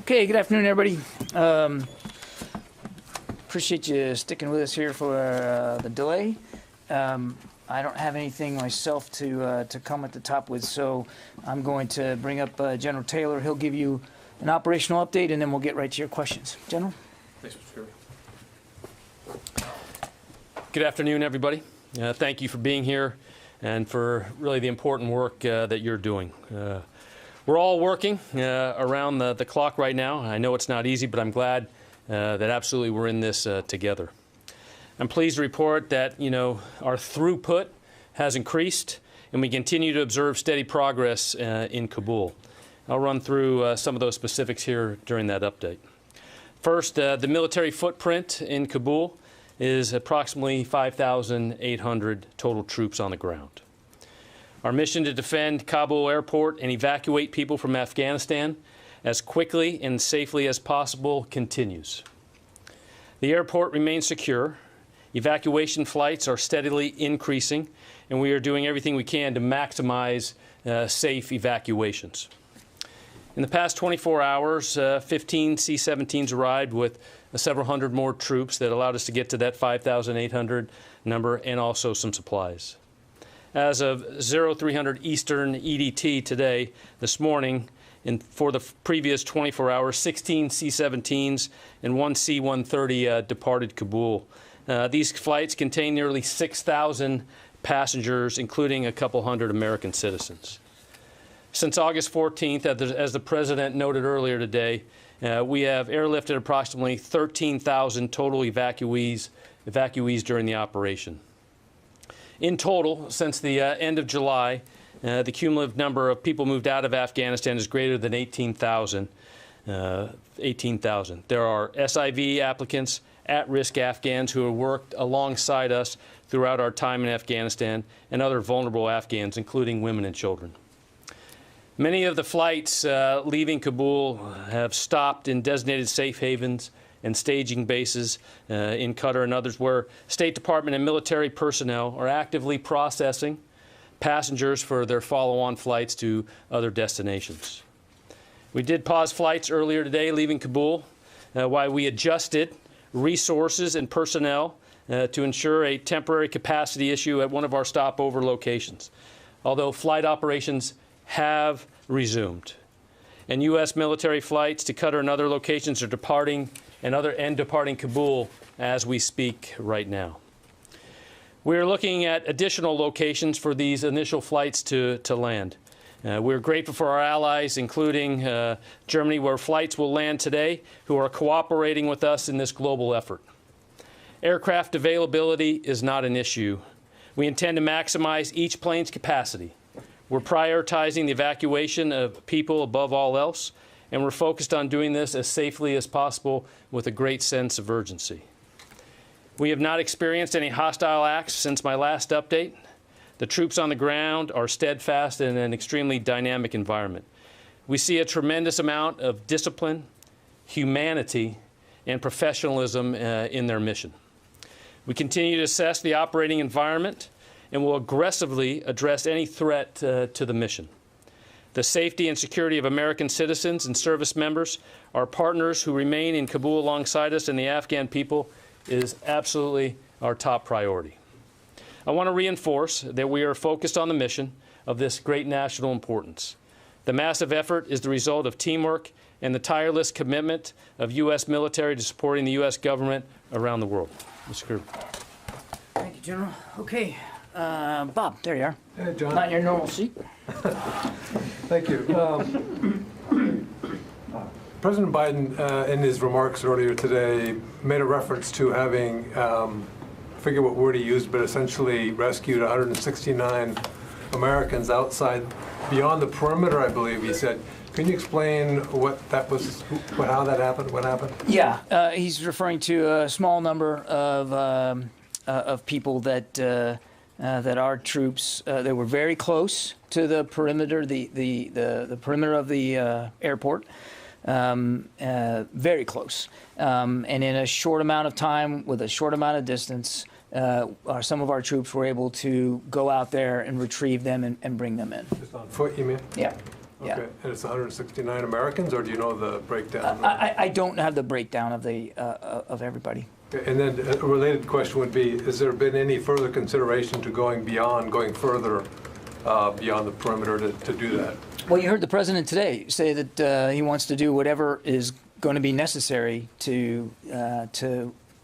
Okay, good afternoon, everybody. Appreciate you sticking with us here for the delay. I don't have anything myself to come at the top with, so I'm going to bring up General Taylor. He'll give you an operational update, and then we'll get right to your questions. General? Thanks, Mr. Kirby. Good afternoon, everybody. Thank you for being here and for really the important work that you're doing. We're all working around the clock right now. I know it's not easy, but I'm glad that absolutely we're in this together. I'm pleased to report that, our throughput has increased and we continue to observe steady progress in Kabul. I'll run through some of those specifics here during that update. First, the military footprint in Kabul is approximately 5,800 total troops on the ground. Our mission to defend Kabul airport and evacuate people from Afghanistan as quickly and safely as possible continues. The airport remains secure. Evacuation flights are steadily increasing, and we are doing everything we can to maximize safe evacuations. In the past 24 hours, 15 C-17s arrived with several hundred more troops that allowed us to get to that 5,800 number and also some supplies. As of 0300 Eastern EDT today, this morning, for the previous 24 hours, 16 C-17s and 1 C-130 departed Kabul. These flights contain nearly 6,000 passengers, including a couple hundred American citizens. Since August 14th, as the President noted earlier today, we have airlifted approximately 13,000 total evacuees during the operation. In total, since the end of July, the cumulative number of people moved out of Afghanistan is greater than 18,000. There are SIV applicants, at-risk Afghans who have worked alongside us throughout our time in Afghanistan, and other vulnerable Afghans, including women and children. Many of the flights leaving Kabul have stopped in designated safe havens and staging bases in Qatar and others where State Department and military personnel are actively processing passengers for their follow-on flights to other destinations. We did pause flights earlier today leaving Kabul while we adjusted resources and personnel to ensure a temporary capacity issue at one of our stopover locations, although flight operations have resumed. And U.S. military flights to Qatar and other locations are departing Kabul as we speak right now. We are looking at additional locations for these initial flights to land. We're grateful for our allies, including Germany, where flights will land today, who are cooperating with us in this global effort. Aircraft availability is not an issue. We intend to maximize each plane's capacity. We're prioritizing the evacuation of people above all else, and we're focused on doing this as safely as possible with a great sense of urgency. We have not experienced any hostile acts since my last update. The troops on the ground are steadfast in an extremely dynamic environment. We see a tremendous amount of discipline, humanity, and professionalism in their mission. We continue to assess the operating environment and will aggressively address any threat to the mission. The safety and security of American citizens and service members, our partners who remain in Kabul alongside us, and the Afghan people is absolutely our top priority. I want to reinforce that we are focused on the mission of this great national importance. The massive effort is the result of teamwork and the tireless commitment of U.S. military to supporting the U.S. government around the world. Mr. Kirby. Thank you, General. Okay. Bob, there you are. Hey, John. Not in your normal seat. Thank you. President Biden, in his remarks earlier today, made a reference to having, I forget what word he used, but essentially rescued 169 Americans outside, beyond the perimeter, I believe he said. Can you explain what that was, how that happened, what happened? Yeah, he's referring to a small number of people that our troops, they were very close to the perimeter, the perimeter of the airport, very close. And in a short amount of time, with a short amount of distance, some of our troops were able to go out there and retrieve them and bring them in. Just on foot, you mean? Yeah. Okay, Yeah. and it's 169 Americans, or do you know the breakdown? I don't have the breakdown of the of everybody. Okay, and then a related question would be, has there been any further consideration to going further beyond the perimeter to do that? Well, you heard the president today say that he wants to do whatever is going to be necessary to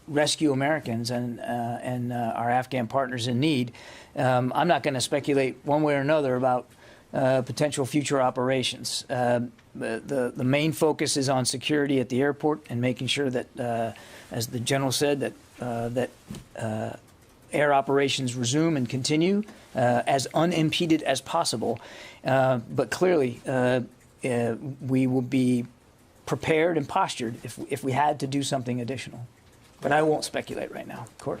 rescue Americans and our Afghan partners in need. I'm not going to speculate one way or another about potential future operations. The main focus is on security at the airport and making sure that, as the general said, that air operations resume and continue as unimpeded as possible. But clearly, we will be prepared and postured if we had to do something additional. But I won't speculate right now. Court?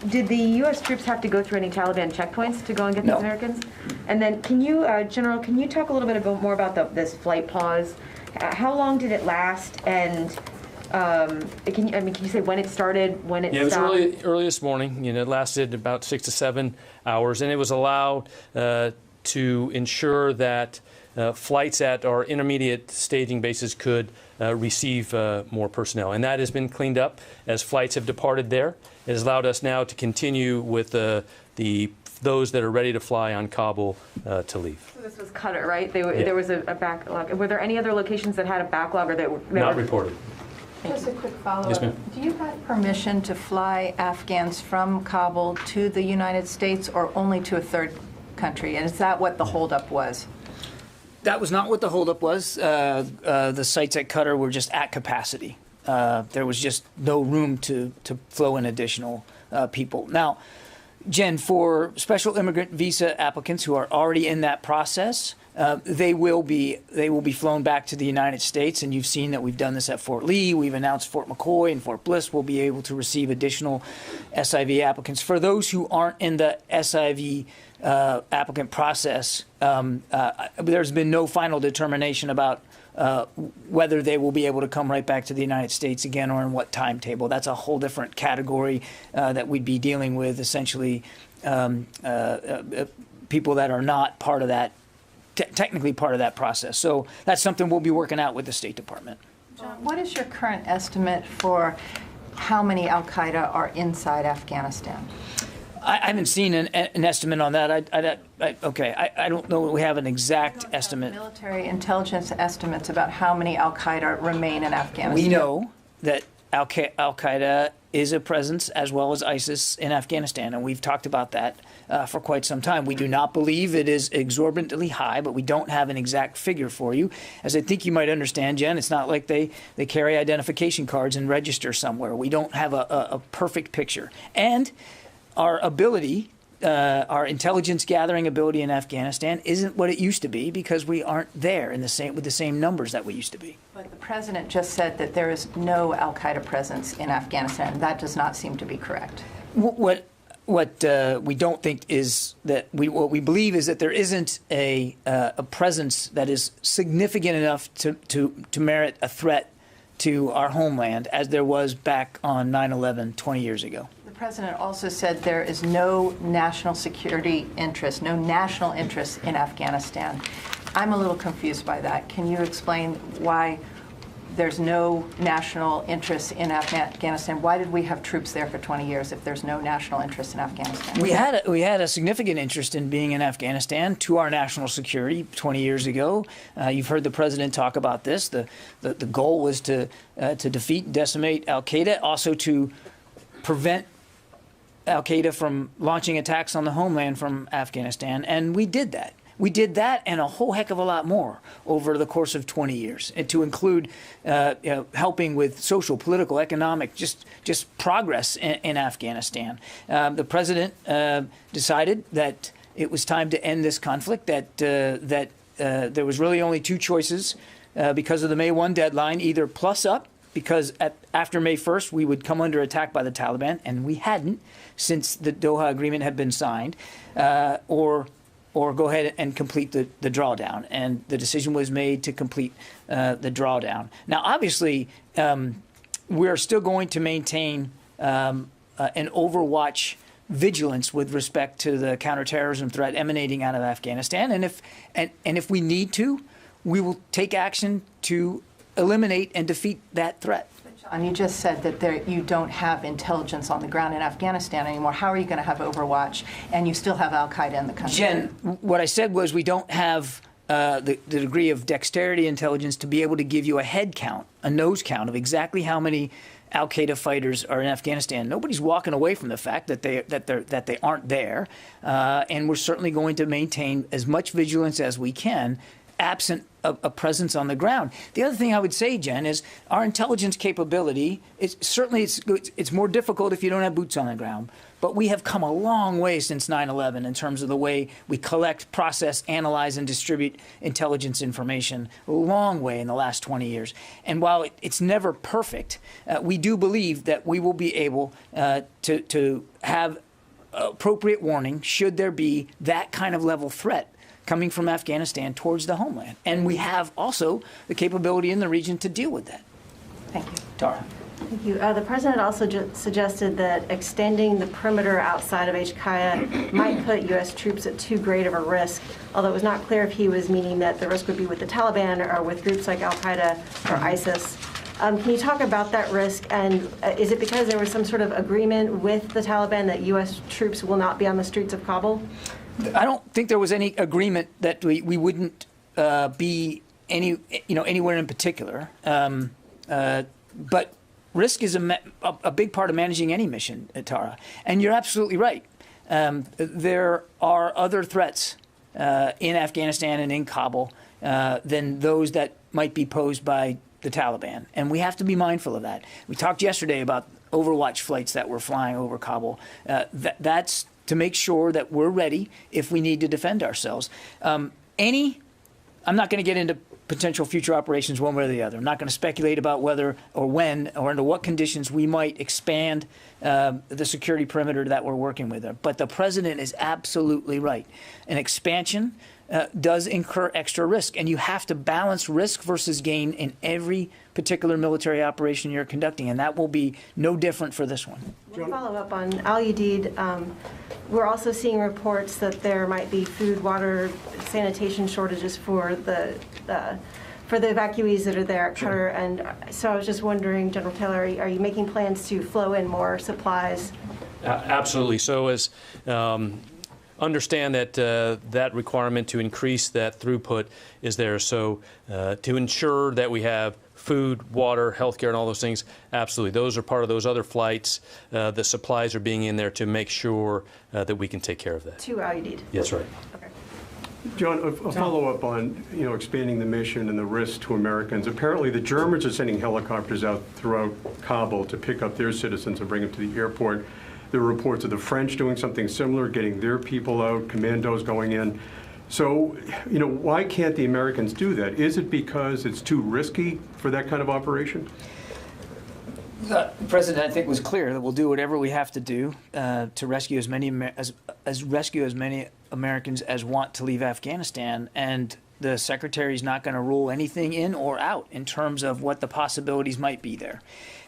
Did the U.S. troops have to go through any Taliban checkpoints to go and get No. these Americans? And then, can you, General, can you talk a little bit more about this flight pause? How long did it last? And can you say when it started, when it stopped? It was early this morning. It lasted about 6 to 7 hours, and it was allowed to ensure that flights at our intermediate staging bases could receive more personnel. And that has been cleaned up as flights have departed there. It has allowed us now to continue with those that are ready to fly on Kabul to leave. So this was Qatar, right? There was a backlog. Were there any other locations that had a backlog or that were Not reported. Just a quick follow-up. Yes, ma'am. Do you have permission to fly Afghans from Kabul to the United States or only to a third country? And is that what the holdup was? That was not what the holdup was. The sites at Qatar were just at capacity. There was just no room to flow in additional people. Now, Jen, for special immigrant visa applicants who are already in that process, they will be flown back to the United States, and you've seen that we've done this at Fort Lee. We've announced Fort McCoy and Fort Bliss will be able to receive additional SIV applicants. For those who aren't in the SIV applicant process, there's been no final determination about whether they will be able to come right back to the United States again or in what timetable. That's a whole different category that we'd be dealing with, essentially people that are not part of that, technically part of that process. So that's something we'll be working out with the State Department. John, what is your current estimate for how many al-Qaeda are inside Afghanistan? I haven't seen an estimate on that. I don't know that we have an exact estimate. Military intelligence estimates about how many al-Qaeda remain in Afghanistan. We know that al-Qaeda is a presence, as well as ISIS, in Afghanistan, and we've talked about that for quite some time. We do not believe it is exorbitantly high, but we don't have an exact figure for you. As I think you might understand, Jen, it's not like they carry identification cards and register somewhere. We don't have a perfect picture. And our ability, our intelligence gathering ability in Afghanistan isn't what it used to be because we aren't there with the same numbers that we used to be. But the president just said that there is no al-Qaeda presence in Afghanistan. That does not seem to be correct. What we don't think is that what we believe is that there isn't a presence that is significant enough to merit a threat to our homeland as there was back on 9/11 20 years ago. The president also said there is no national security interest, no national interest in Afghanistan. I'm a little confused by that. Can you explain why there's no national interest in Afghanistan? Why did we have troops there for 20 years if there's no national interest in Afghanistan? We had a significant interest in being in Afghanistan to our national security 20 years ago. You've heard the president talk about this. The goal was to defeat and decimate al-Qaeda, also to prevent al-Qaeda from launching attacks on the homeland from Afghanistan, and we did that. We did that and a whole heck of a lot more over the course of 20 years, and to include helping with social, political, economic, just progress in Afghanistan. The president decided that it was time to end this conflict, that there was really only two choices because of the May 1 deadline, either plus up, because after May 1st we would come under attack by the Taliban, and we hadn't since the Doha Agreement had been signed, or go ahead and complete the drawdown. And the decision was made to complete the drawdown. Now, obviously, we're still going to maintain an overwatch vigilance with respect to the counterterrorism threat emanating out of Afghanistan. And if we need to, we will take action to eliminate and defeat that threat. John, you just said that you don't have intelligence on the ground in Afghanistan anymore. How are you going to have Overwatch and you still have al-Qaeda in the country? Jen, what I said was we don't have the degree of dexterity intelligence to be able to give you a head count, a nose count of exactly how many al-Qaeda fighters are in Afghanistan. Nobody's walking away from the fact that they aren't there, and we're certainly going to maintain as much vigilance as we can, absent a presence on the ground. The other thing I would say, Jen, is our intelligence capability. It's more difficult if you don't have boots on the ground. But we have come a long way since 9/11 in terms of the way we collect, process, analyze, and distribute intelligence information. A long way in the last 20 years. And while it's never perfect, we do believe that we will be able to have appropriate warning should there be that kind of level threat coming from Afghanistan towards the homeland. And we have also the capability in the region to deal with that. Thank you. Tara. Thank you. The president also suggested that extending the perimeter outside of Kaya might put U.S. troops at too great of a risk, although it was not clear if he was meaning that the risk would be with the Taliban or with groups like al-Qaeda or ISIS. Can you talk about that risk, and is it because there was some sort of agreement with the Taliban that U.S. troops will not be on the streets of Kabul? I don't think there was any agreement that we wouldn't be anywhere in particular. But risk is a big part of managing any mission, Tara. And you're absolutely right. There are other threats in Afghanistan and in Kabul than those that might be posed by the Taliban. And we have to be mindful of that. We talked yesterday about Overwatch flights that were flying over Kabul. That's to make sure that we're ready if we need to defend ourselves. I'm not going to get into potential future operations one way or the other. I'm not going to speculate about whether or when or under what conditions we might expand the security perimeter that we're working with. But the president is absolutely right. An expansion does incur extra risk, and you have to balance risk versus gain in every particular military operation you're conducting, and that will be no different for this one. One follow-up on Al Udeid. We're also seeing reports that there might be food, water, sanitation shortages for the evacuees that are there at Qatar. And so I was just wondering, General Taylor, are you making plans to flow in more supplies? Absolutely. So as understand that that requirement to increase that throughput is there. So to ensure that we have food, water, healthcare, and all those things, absolutely. Those are part of those other flights. The supplies are being in there to make sure that we can take care of that. To Al Udeid? Yes, right. Okay. John, a follow-up on expanding the mission and the risk to Americans. Apparently, the Germans are sending helicopters out throughout Kabul to pick up their citizens and bring them to the airport. There are reports of the French doing something similar, getting their people out, commandos going in. So, why can't the Americans do that? Is it because it's too risky for that kind of operation? The president, I think, was clear that we'll do whatever we have to do to rescue as many Americans as want to leave Afghanistan, and the secretary is not going to rule anything in or out in terms of what the possibilities might be there.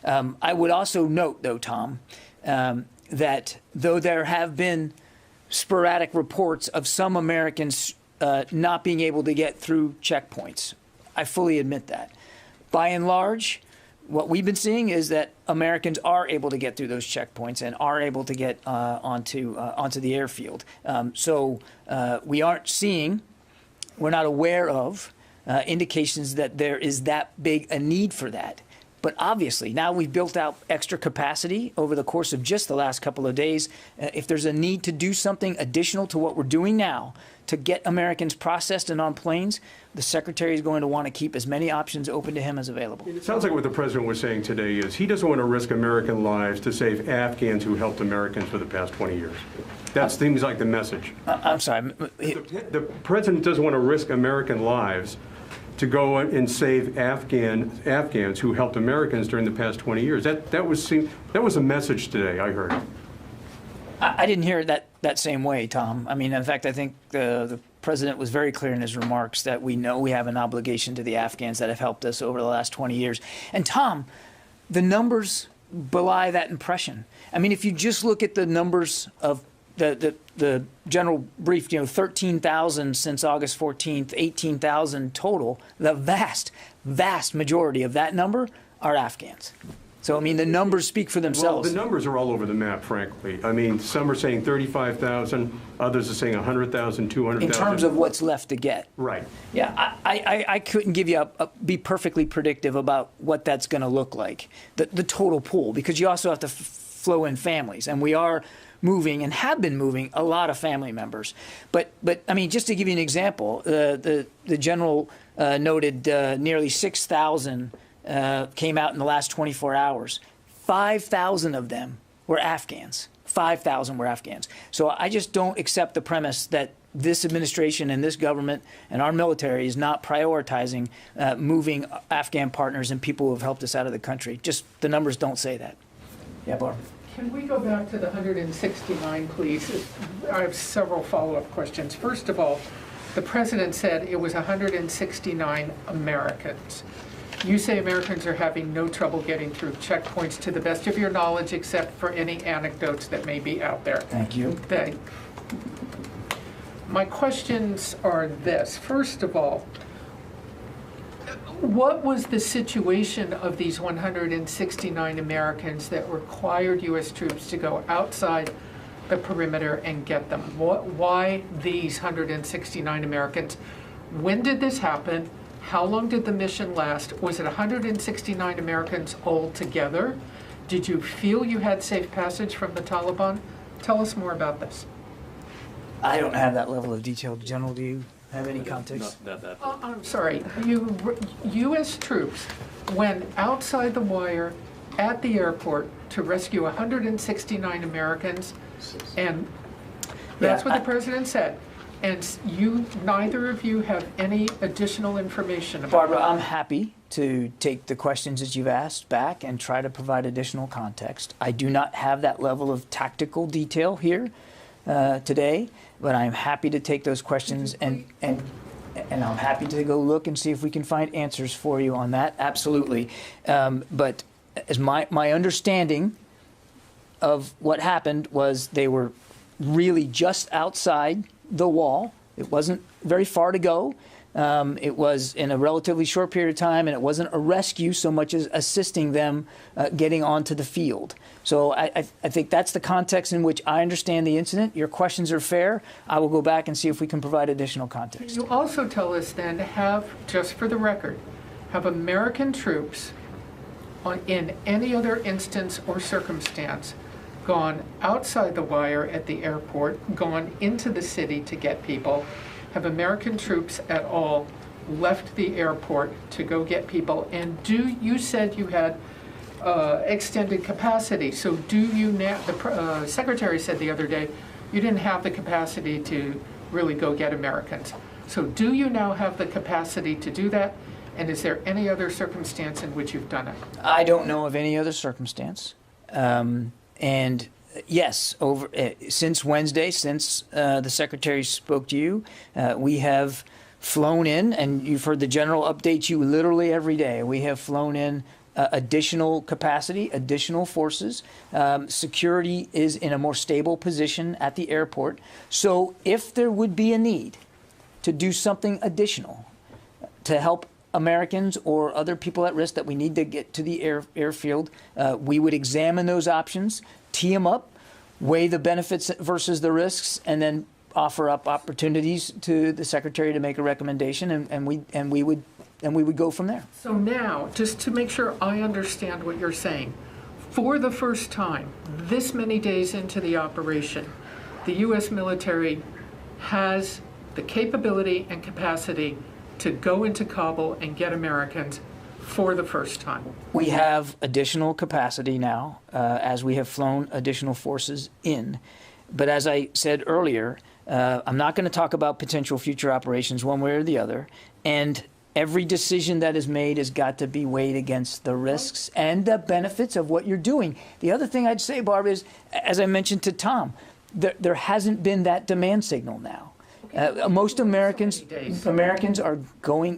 I would also note, though, Tom, that though there have been sporadic reports of some Americans not being able to get through checkpoints, I fully admit that. By and large, what we've been seeing is that Americans are able to get through those checkpoints and are able to get onto the airfield. So we aren't seeing, we're not aware of indications that there is that big a need for that. But obviously, now we've built out extra capacity over the course of just the last couple of days. If there's a need to do something additional to what we're doing now to get Americans processed and on planes, the secretary is going to want to keep as many options open to him as available. It sounds like what the president was saying today is he doesn't want to risk American lives to save Afghans who helped Americans for the past 20 years. That seems like the message. I'm sorry. The president doesn't want to risk American lives to go and save Afghans who helped Americans during the past 20 years. That was a message today, I heard. I didn't hear it that same way, Tom. I mean, in fact, I think the president was very clear in his remarks that we know we have an obligation to the Afghans that have helped us over the last 20 years. And Tom, the numbers belie that impression. I mean, if you just look at the numbers of the general brief, 13,000 since August 14th, 18,000 total, the vast majority of that number are Afghans. So, I mean, the numbers speak for Well, themselves. the numbers are all over the map, frankly. I mean, some are saying 35,000, others are saying 100,000, 200,000. In terms of what's left to get. Right. Yeah, I couldn't give you be perfectly predictive about what that's going to look like, the total pool, because you also have to flow in families, and we are moving and have been moving a lot of family members. But I mean, just to give you an example, the general noted nearly 6,000 came out in the last 24 hours. 5,000 of them were Afghans. 5,000 were Afghans. So I just don't accept the premise that this administration and this government and our military is not prioritizing moving Afghan partners and people who have helped us out of the country. Just the numbers don't say that. Yeah, Barb. Can we go back to the 169, please? I have several follow-up questions. First of all, the president said it was 169 Americans. You say Americans are having no trouble getting through checkpoints to the best of your knowledge, except for any anecdotes that may be out there. Thank you. My questions are this. First of all, what was the situation of these 169 Americans that required U.S. troops to go outside the perimeter and get them? Why these 169 Americans? When did this happen? How long did the mission last? Was it 169 Americans altogether? Did you feel you had safe passage from the Taliban? Tell us more about this. I don't have that level of detail. General, do you have any context? I'm sorry. U.S. troops went outside the wire at the airport to rescue 169 Americans, and that's what the president said. And neither of you have any additional information about Barbara, that. I'm happy to take the questions that you've asked back and try to provide additional context. I do not have that level of tactical detail here today, but I'm happy to take those questions and I'm happy to go look and see if we can find answers for you on that. Absolutely. But as my understanding of what happened was they were really just outside the wall. It wasn't very far to go. It was in a relatively short period of time, and it wasn't a rescue so much as assisting them getting onto the field. So I think that's the context in which I understand the incident. Your questions are fair. I will go back and see if we can provide additional context. Can you also tell us then, just for the record, have American troops in any other instance or circumstance gone outside the wire at the airport, gone into the city to get people? Have American troops at all left the airport to go get people? And you said you had extended capacity, so do you now, the secretary said the other day, you didn't have the capacity to really go get Americans. So do you now have the capacity to do that? And is there any other circumstance in which you've done it? I don't know of any other circumstance. And yes, since Wednesday, since the secretary spoke to you, we have flown in, and you've heard the general update you literally every day. We have flown in additional capacity, additional forces. Security is in a more stable position at the airport. So if there would be a need to do something additional to help Americans or other people at risk that we need to get to the airfield, we would examine those options, tee them up, weigh the benefits versus the risks, and then offer up opportunities to the secretary to make a recommendation, and we would go from there. So now, just to make sure I understand what you're saying, for the first time, this many days into the operation, the U.S. military has the capability and capacity to go into Kabul and get Americans for the first time. We have additional capacity now as we have flown additional forces in. But as I said earlier, I'm not going to talk about potential future operations one way or the other. And every decision that is made has got to be weighed against the risks and the benefits of what you're doing. The other thing I'd say, Barb, is, as I mentioned to Tom, there hasn't been that demand signal now. Most Americans days. are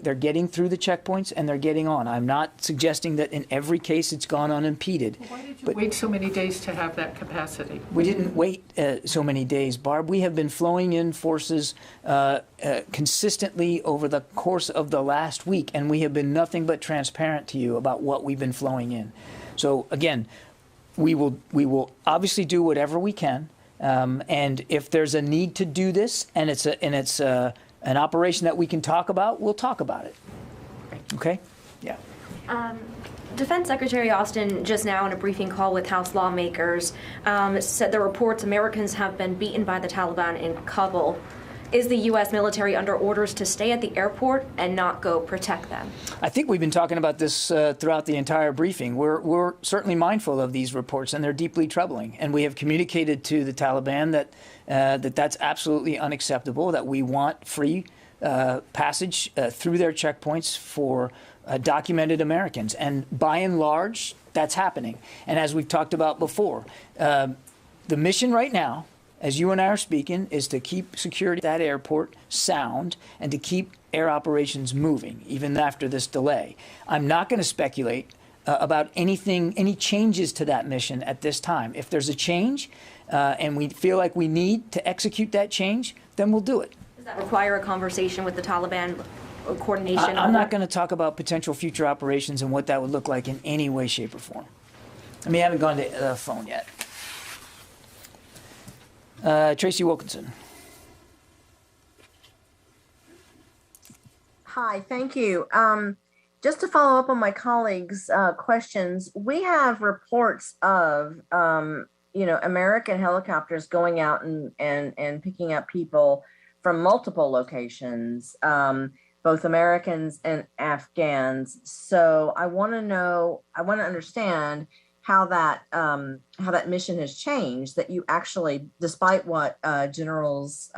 they're getting through the checkpoints and they're getting on. I'm not suggesting that in every case it's gone unimpeded. Why did you wait so many days to have that capacity? We didn't wait so many days, Barb. We have been flowing in forces consistently over the course of the last week, and we have been nothing but transparent to you about what we've been flowing in. So again, we will obviously do whatever we can, and if there's a need to do this, and it's an operation that we can talk about, we'll talk about it. Okay? Yeah. Defense Secretary Austin just now in a briefing call with House lawmakers said the reports Americans have been beaten by the Taliban in Kabul. Is the U.S. military under orders to stay at the airport and not go protect them? I think we've been talking about this throughout the entire briefing. We're certainly mindful of these reports, and they're deeply troubling. And we have communicated to the Taliban that that's absolutely unacceptable, that we want free passage through their checkpoints for documented Americans. And by and large, that's happening. And as we've talked about before, the mission right now, as you and I are speaking, is to keep security at that airport sound and to keep air operations moving, even after this delay. I'm not going to speculate about any changes to that mission at this time. If there's a change and we feel like we need to execute that change, then we'll do it. Does that require a conversation with the Taliban, coordination? I'm not going to talk about potential future operations and what that would look like in any way, shape, or form. I mean, I haven't gone to the phone yet. Tracy Wilkinson. Hi, thank you. Just to follow up on my colleagues' questions, we have reports of American helicopters going out and picking up people from multiple locations, both Americans and Afghans. So I want to understand how that mission has changed, that you actually, despite what Generals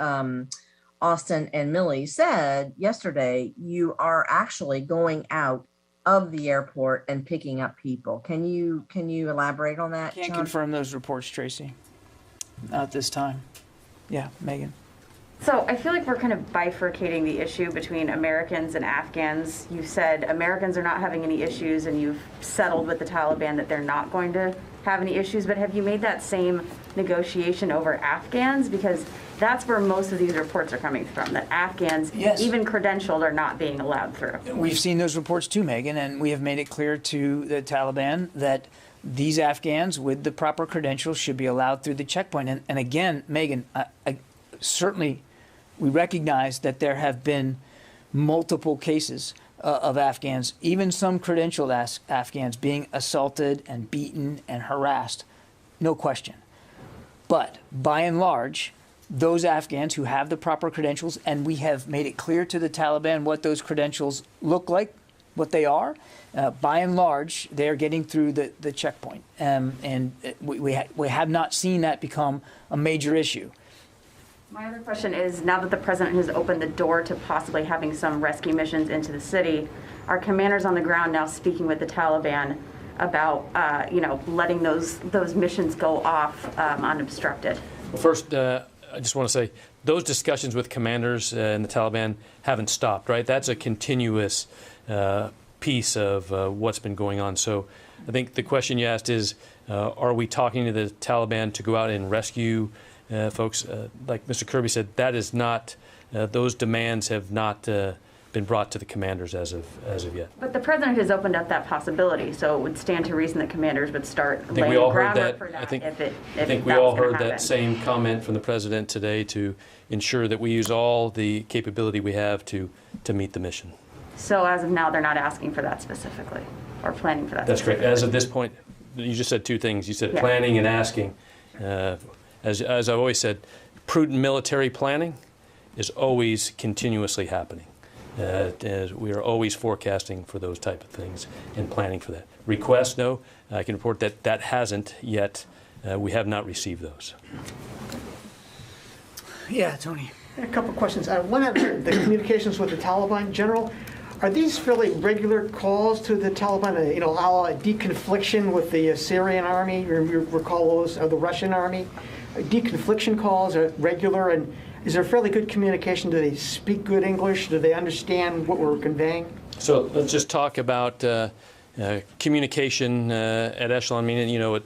Austin and Milley said yesterday, you are actually going out of the airport and picking up people. Can you elaborate on that, Can't John? confirm those reports, Tracy. Not at this time. Yeah, Megan. So I feel like we're kind of bifurcating the issue between Americans and Afghans. You said Americans are not having any issues and you've settled with the Taliban that they're not going to have any issues, but have you made that same negotiation over Afghans? Because that's where most of these reports are coming from, that Afghans, yes, even credentialed, are not being allowed through. We've seen those reports too, Megan, and we have made it clear to the Taliban that these Afghans with the proper credentials should be allowed through the checkpoint. And again, Megan, certainly we recognize that there have been multiple cases of Afghans, even some credentialed Afghans, being assaulted and beaten and harassed, no question. But by and large, those Afghans who have the proper credentials, and we have made it clear to the Taliban what those credentials look like, what they are, by and large, they are getting through the checkpoint. And we have not seen that become a major issue. My other question is, now that the president has opened the door to possibly having some rescue missions into the city, are commanders on the ground now speaking with the Taliban about, letting those missions go off unobstructed? Well, first, I just want to say those discussions with commanders and the Taliban haven't stopped, right? That's a continuous piece of what's been going on. So I think the question you asked is, are we talking to the Taliban to go out and rescue folks? Like Mr. Kirby said, that is not, those demands have not been brought to the commanders as of yet. But the president has opened up that possibility, so it would stand to reason that commanders would start laying we all the heard groundwork that. for that. I think we all heard that same comment from the president today to ensure that we use all the capability we have to meet the mission. So as of now, they're not asking for that specifically, or planning for that. That's correct. As of this point, you just said two things. You said planning and asking. As I've always said, prudent military planning is always continuously happening. We are always forecasting for those type of things and planning for that. Requests, no. I can report that hasn't yet. We have not received those. Yeah, Tony. A couple of questions. One of the communications with the Taliban, General, are these fairly regular calls to the Taliban, a la deconfliction with the Syrian army, you recall those, or the Russian army? Deconfliction calls are regular, and is there fairly good communication? Do they speak good English? Do they understand what we're conveying? So let's just talk about communication at echelon, meaning, you know,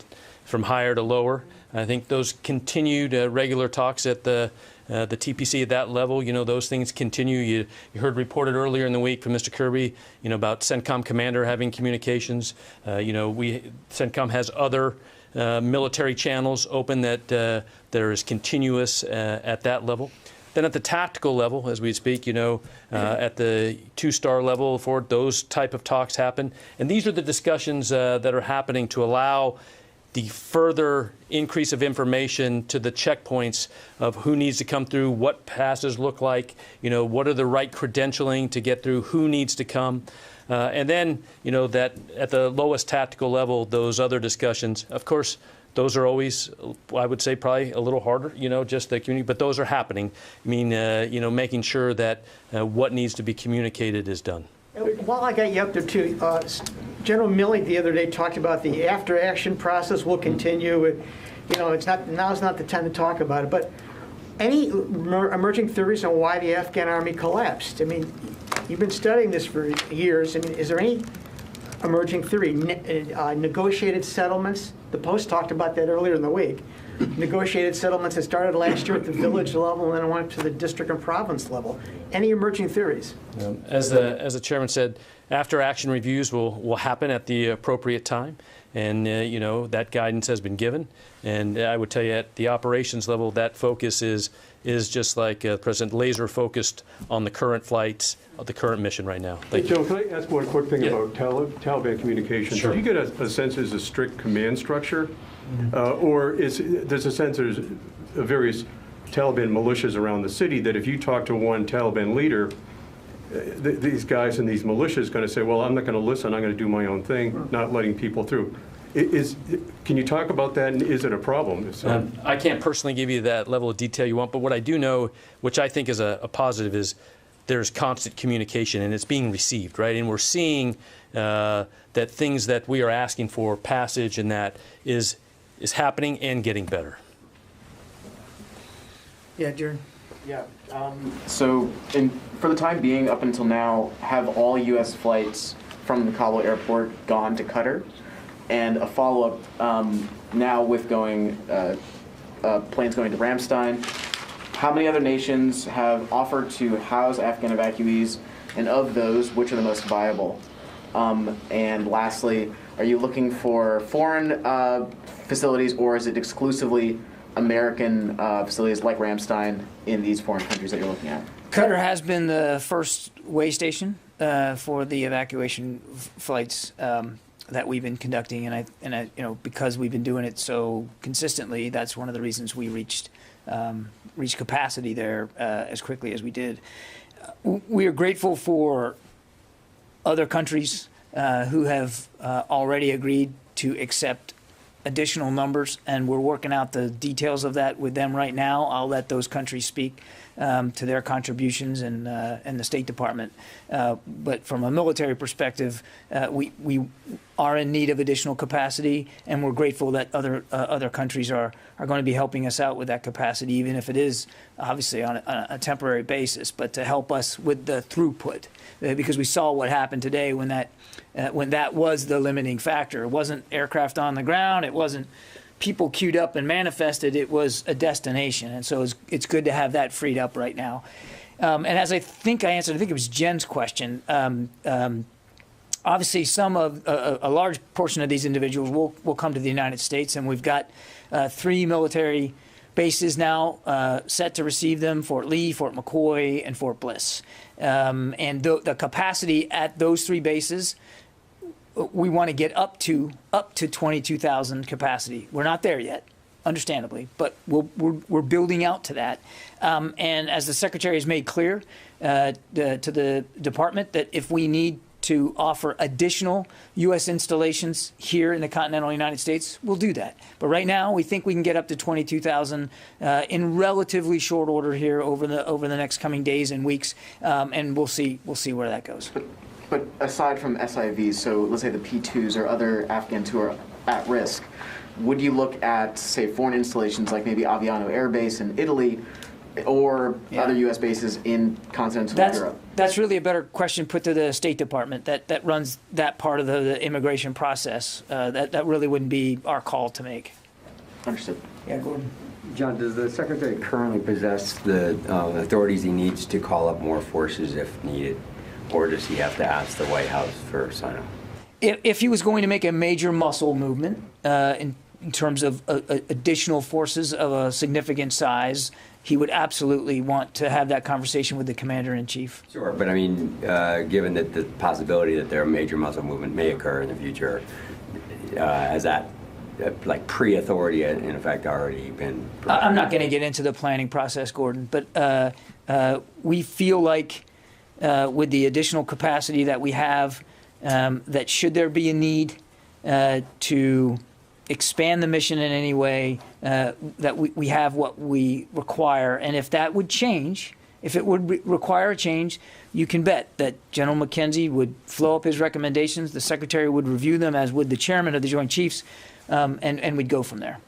from higher to lower. I think those continued regular talks at the TPC at that level, you know, those things continue. You heard reported earlier in the week from Mr. Kirby, you know, about CENTCOM commander having communications. You know, CENTCOM has other military channels open that there is continuous at that level. Then at the tactical level, as we speak, you know, at the 2-star level, for those type of talks happen. And these are the discussions that are happening to allow the further increase of information to the checkpoints of who needs to come through, what passes look like, you know, what are the right credentialing to get through, who needs to come. And then, you know, that at the lowest tactical level, those other discussions, of course, those are always, I would say, probably a little harder, you know, just the community, but those are happening. I mean, you know, making sure that what needs to be communicated is done. While I got you up there too, General Milley the other day talked about the after-action process will continue. You know, now's not the time to talk about it, but any emerging theories on why the Afghan army collapsed? I mean, you've been studying this for years. I mean, is there any emerging theory? Negotiated settlements? The Post talked about that earlier in the week. Negotiated settlements that started last year at the village level and then went to the district and province level. Any emerging theories? As the chairman said, after-action reviews will happen at the appropriate time, and you know, that guidance has been given. And I would tell you, at the operations level, that focus is just like the President, laser focused on the current flights, of the current mission right now. Hey, Joe, can I ask one quick thing about Taliban communications? Sure. Do you get a sense there's a strict command structure, or there's a sense there's various Taliban militias around the city that if you talk to one Taliban leader, these guys in these militias are going to say, well, I'm not going to listen, I'm going to do my own thing, not letting people through. Can you talk about that, and is it a problem? I can't personally give you that level of detail you want, but what I do know, which I think is a positive, is there's constant communication, and it's being received, right? And we're seeing that things that we are asking for, passage and that, is happening and getting better. Yeah, Jared. Yeah. So for the time being, up until now, have all U.S. flights from the Kabul airport gone to Qatar? And a follow-up now with planes going to Ramstein. How many other nations have offered to house Afghan evacuees? And of those, which are the most viable? And lastly, are you looking for foreign facilities, or is it exclusively American facilities like Ramstein in these foreign countries that you're looking at? Qatar has been the first way station for the evacuation flights that we've been conducting, and I, you know, because we've been doing it so consistently, that's one of the reasons we reached capacity there as quickly as we did. We are grateful for other countries who have already agreed to accept additional numbers, and we're working out the details of that with them right now. I'll let those countries speak to their contributions and the State Department. But from a military perspective, we are in need of additional capacity, and we're grateful that other countries are going to be helping us out with that capacity, even if it is obviously on a temporary basis, but to help us with the throughput, because we saw what happened today when that was the limiting factor. It wasn't aircraft on the ground. It wasn't people queued up and manifested. It was a destination. And so it's good to have that freed up right now. And as I think I answered, I think it was Jen's question, obviously some of a large portion of these individuals will come to the United States, and we've got 3 military bases now set to receive them: Fort Lee, Fort McCoy, and Fort Bliss. And the capacity at those 3 bases, we want to get up to 22,000 capacity. We're not there yet, understandably, but we're building out to that. And as the Secretary has made clear to the Department, that if we need to offer additional U.S. installations here in the continental United States, we'll do that. But right now, we think we can get up to 22,000 in relatively short order here over the next coming days and weeks, and we'll see where that goes. But aside from SIVs, so let's say the P2s or other Afghans who are at risk, would you look at, say, foreign installations like maybe Aviano Air Base in Italy, or Yeah. other U.S. bases in continental Europe? That's really a better question put to the State Department that runs that part of the immigration process. That really wouldn't be our call to make. Understood. Yeah, Gordon. John, does the Secretary currently possess the authorities he needs to call up more forces if needed? Or does he have to ask the White House for sign-off? If he was going to make a major muscle movement in terms of additional forces of a significant size, he would absolutely want to have that conversation with the Commander-in-Chief. Sure, but I mean, given that the possibility that there a major muscle movement may occur in the future, has that like pre-authority in effect already been provided? I'm not going to get into the planning process, Gordon, but we feel like with the additional capacity that we have, that should there be a need to expand the mission in any way, that we have what we require. And if that would change, if it would require a change, you can bet that General McKenzie would flow up his recommendations, the Secretary would review them, as would the Chairman of the Joint Chiefs, and we'd go from there.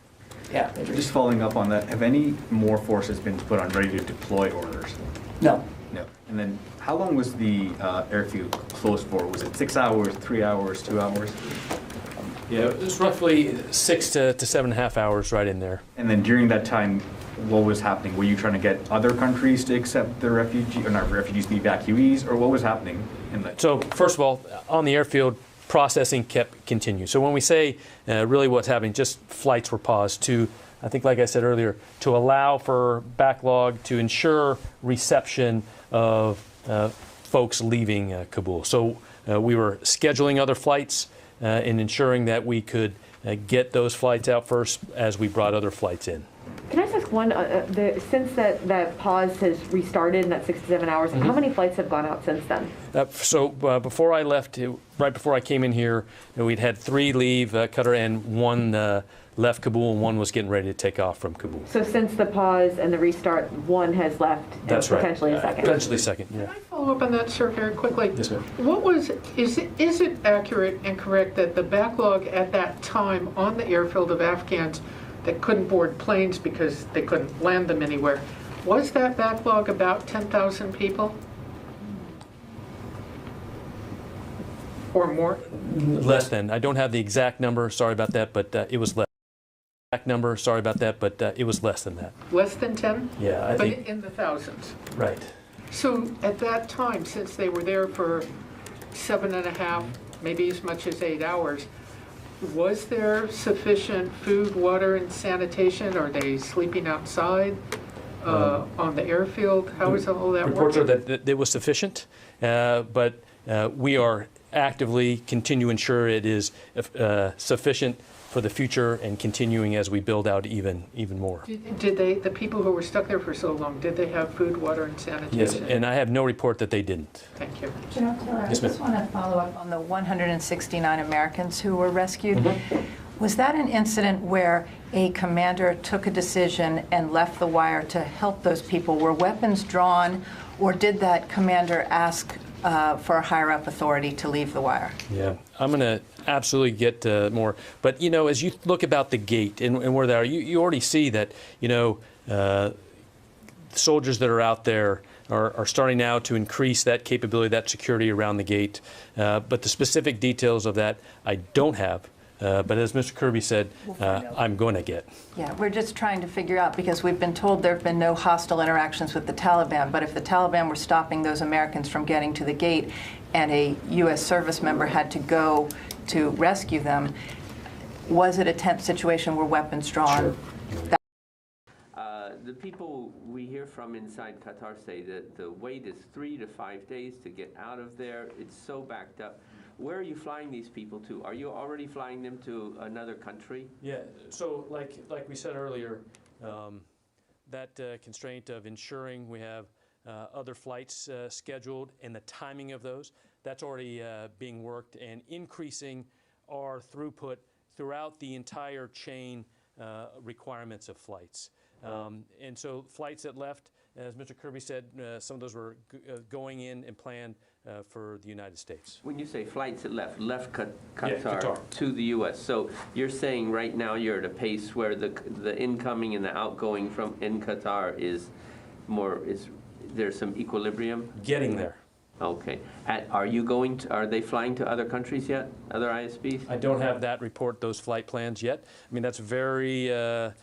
Yeah. Just following up on that, have any more forces been put on ready to deploy orders? No. No. And then how long was the airfield closed for? Was it 6 hours, 3 hours, 2 hours? Yeah, it was roughly 6 to 7.5 hours right in there. And then during that time, what was happening? Were you trying to get other countries to accept the refugee, or not refugees, the evacuees, or what was happening in that? So first of all, on the airfield, processing kept continuing. So when we say really what's happening, just flights were paused to, I think like I said earlier, to allow for backlog, to ensure reception of folks leaving Kabul. So we were scheduling other flights and ensuring that we could get those flights out first as we brought other flights in. Can I just ask one, since that pause has restarted in that 6 to 7 hours, how many flights have gone out since then? So before I left, right before I came in here, we'd had 3 leave Qatar and 1 left Kabul, and 1 was getting ready to take off from Kabul. So since the pause and the restart, 1 has left, That's and right. potentially a second? Potentially second, yeah. Can I follow up on that, sir, very quickly? Yes, ma'am. Is it accurate and correct that the backlog at that time on the airfield of Afghans that couldn't board planes because they couldn't land them anywhere, was that backlog about 10,000 people? Or more? Less than. I don't have the exact number, sorry about that, but it was less. Number, sorry about that, but it was less than that. Less than 10? Yeah, I think. But in the thousands? Right. So at that time, since they were there for 7.5, maybe as much as 8 hours, was there sufficient food, water, and sanitation? Are they sleeping outside on the airfield? How is all that Reports working? are that it was sufficient, but we are actively continue to ensure it is sufficient for the future and continuing as we build out even more. Did the people who were stuck there for so long, did they have food, water, and sanitation? Yes, and I have no report that they didn't. Thank you. General Taylor, I Yes, ma'am. just want to follow up on the 169 Americans who were rescued. Was that an incident where a commander took a decision and left the wire to help those people? Were weapons drawn, or did that commander ask for a higher-up authority to leave the wire? Yeah, I'm going to absolutely get more. But, you know, as you look about the gate and where they are, you already see that, you know, soldiers that are out there are starting now to increase that capability, that security around the gate. But the specific details of that I don't have. But as Mr. Kirby said, I'm going to get. Yeah, we're just trying to figure out, because we've been told there have been no hostile interactions with the Taliban, but if the Taliban were stopping those Americans from getting to the gate and a U.S. service member had to go to rescue them, was it a tense situation where weapons drawn? Sure. The people we hear from inside Qatar say that the wait is 3 to 5 days to get out of there. It's so backed up. Where are you flying these people to? Are you already flying them to another country? Yeah, so like we said earlier, that constraint of ensuring we have other flights scheduled and the timing of those, that's already being worked, and increasing our throughput throughout the entire chain requirements of flights. And so flights that left, as Mr. Kirby said, some of those were going in and planned for the United States. When you say flights that left Qatar, Qatar to the U.S., so you're saying right now you're at a pace where the incoming and the outgoing from in Qatar is there's some equilibrium? Getting there. Okay. Are they flying to other countries yet, other ISPs? I don't have that report, those flight plans yet. I mean, that's very, an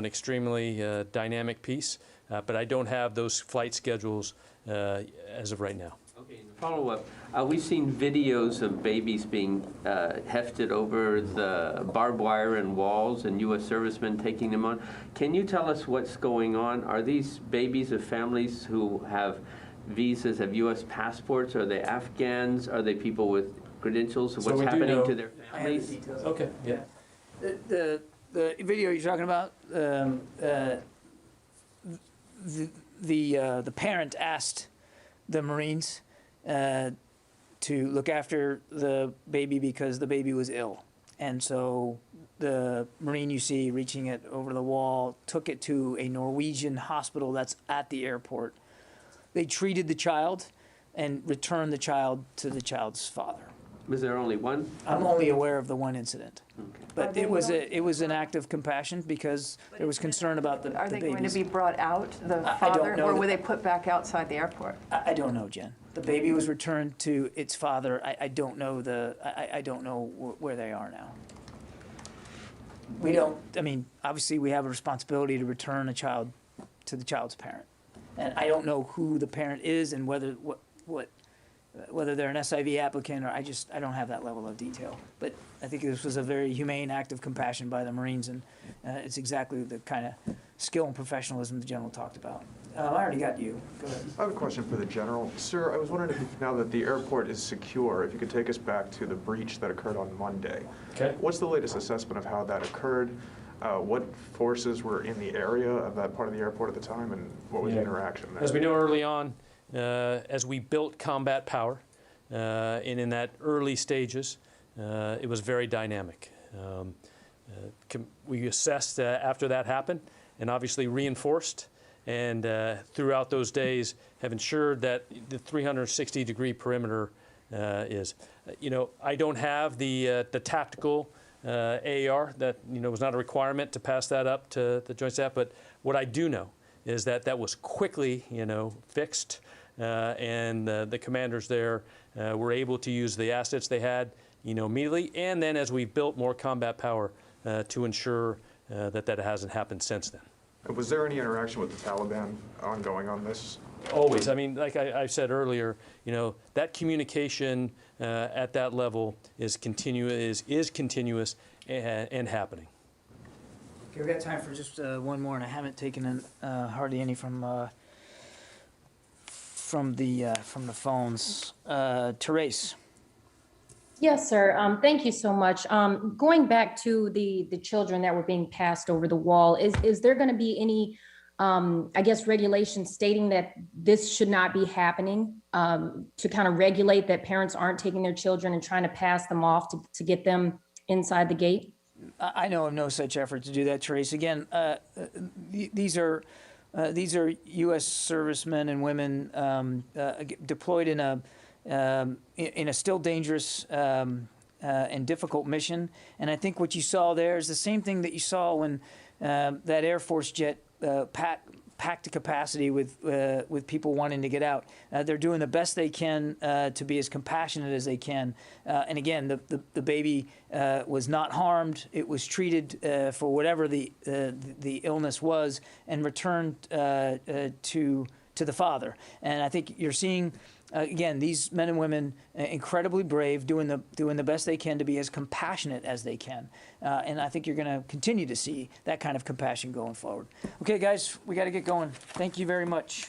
extremely dynamic piece, but I don't have those flight schedules as of right now. Okay, follow-up. We've seen videos of babies being hefted over the barbed wire and walls and U.S. servicemen taking them on. Can you tell us what's going on? Are these babies of families who have visas, have U.S. passports? Are they Afghans? Are they people with credentials? So What's we do happening know- to their families? Okay, yeah. The video you're talking about, the parent asked the Marines to look after the baby because the baby was ill. And so the Marine you see reaching it over the wall took it to a Norwegian hospital that's at the airport. They treated the child and returned the child to the child's father. Was there only one? I'm only aware of the one incident. Okay. But it was an act of compassion because there was concern about the Are they going to babies. be brought out, the I don't father, know or that- were they put back outside the airport? I don't know, Jen. The baby was returned to its father. I don't know I don't know where they are now. We don't, I mean, obviously we have a responsibility to return a child to the child's parent. And I don't know who the parent is and whether whether they're an SIV applicant or I don't have that level of detail. But I think this was a very humane act of compassion by the Marines, and it's exactly the kind of skill and professionalism the General talked about. I already got you. Go ahead. I have a question for the General. Sir, I was wondering if, now that the airport is secure, if you could take us back to the breach that occurred on Monday. Okay. What's the latest assessment of how that occurred? What forces were in the area of that part of the airport at the time, and what was the interaction there? As we know early on, as we built combat power, and in that early stages, it was very dynamic. We assessed after that happened, and obviously reinforced, and throughout those days have ensured that the 360-degree perimeter is. I don't have the tactical AAR. That was not a requirement to pass that up to the Joint Staff, but what I do know is that that was quickly fixed, and the commanders there were able to use the assets they had immediately, and then as we built more combat power to ensure that hasn't happened since then. Was there any interaction with the Taliban ongoing on this? Always. I mean, like I said earlier, that communication at that level is continuous and happening. Okay, we got time for just one more, and I haven't taken hardly any from the phones. Therese. Yes, sir. Thank you so much. Going back to the children that were being passed over the wall, is there going to be any, regulations stating that this should not be happening, to kind of regulate that parents aren't taking their children and trying to pass them off to get them inside the gate? I know of no such effort to do that, Therese. Again, these are U.S. servicemen and women deployed in a still dangerous and difficult mission. And I think what you saw there is the same thing that you saw when that Air Force jet packed to capacity with people wanting to get out. They're doing the best they can to be as compassionate as they can. And again, the baby was not harmed. It was treated for whatever the illness was and returned to the father. And I think you're seeing. Again, these men and women, incredibly brave, doing the best they can to be as compassionate as they can. And I think you're going to continue to see that kind of compassion going forward. Okay, guys, we got to get going. Thank you very much.